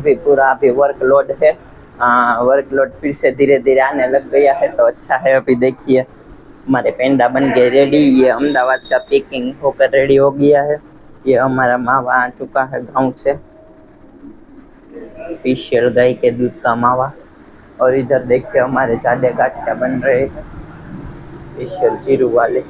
भी पूरा अभी वर्कलोड है। वर्कलोड फिर से धीरे धीरे आने लग गया है, तो अच्छा है। अभी देखिए हमारे पेंडा बन गए रेडी। ये अहमदाबाद का पैकिंग होकर रेडी हो गया है। ये हमारा मावा आ चुका है गांव से, स्पेशल गाय के दूध का मावा। और इधर देखिए हमारे जाडे गाठिया बन रहे हैं, स्पेशल जीरू वाले।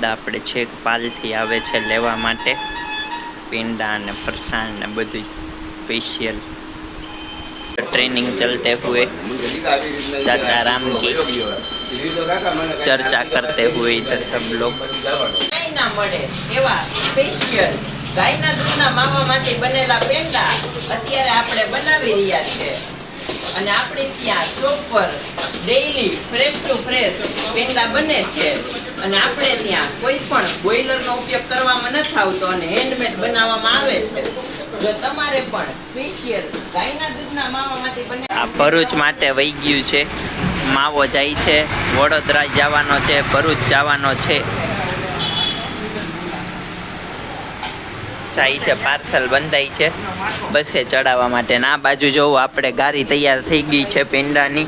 આપણે છેક પાલથી આવે છે લેવા માટે પેંડા અને ફરસાણ ને બધું स्पेशल। ट्रेनिंग चलते हुए चाचा राम की चर्चा करते हुए इधर सब लोग ना મળે એવા સ્પેશિયલ ગાયના દૂધના માવામાંથી બનેલા પેંડા અત્યારે આપણે બનાવી રહ્યા છે। અને આપણે ત્યાં શોપ પર ડેઈલી ફ્રેશ ટુ ફ્રેશ પેંડા બને છે। અને આપણે ત્યાં કોઈ પણ બોઇલરનો ઉપયોગ કરવામાં નથી આવતો અને હેન્ડમેડ બનાવવામાં આવે છે। જો તમારે પણ સ્પેશિયલ ગાયના દૂધના માવામાંથી બને આ ભરૂચ માટે વહી ગયું છે। માવો જાય છે, વડોદરા જવાનો છે, ભરૂચ જવાનો છે, જાય છે, પાર્સલ બંધાય છે બસે ચડાવવા માટે। આ બાજુ જોવું આપણે ગાડી તૈયાર થઈ ગઈ છે પેંડાની।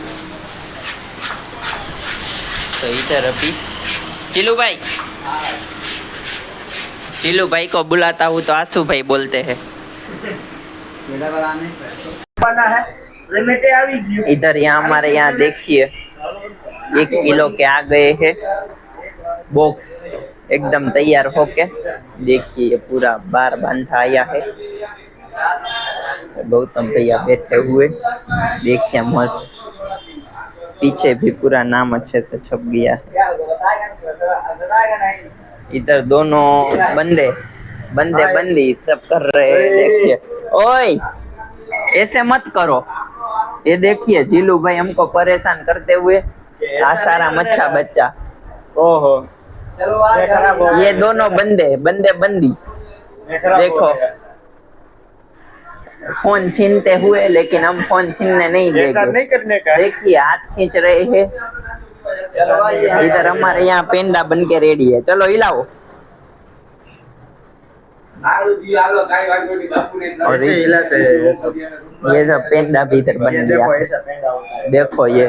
तो इधर अभी चिल्लू भाई को बुलाता हूँ तो आंसू भाई बोलते हैं। इधर यहाँ हमारे यहाँ देखिए 1 किलो के आ गए हैं बॉक्स एकदम तैयार होके। देखिए पूरा बार बांधा आया है। गौतम भैया बैठे हुए, देखिए मस्त, पीछे भी पूरा नाम अच्छे से छप गया है। इधर दोनों बंदी सब कर रहे हैं। देखिए ओए ऐसे मत करो। ये देखिए जीलू भाई हमको परेशान करते हुए। आसाराम अच्छा बच्चा। ओहो ये दोनों बंदी देखो फोन छीनते हुए, लेकिन हम फोन छीनने नहीं देंगे। ऐसा नहीं करने का। देखिए हाथ खींच रहे हैं। इधर हमारे यहाँ पेंडा बन के रेडी है। चलो हिलाओ। और ये सब पेंडा भी इधर बन गया। देखो ये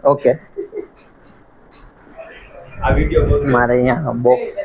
ओके हमारे यहाँ बॉक्स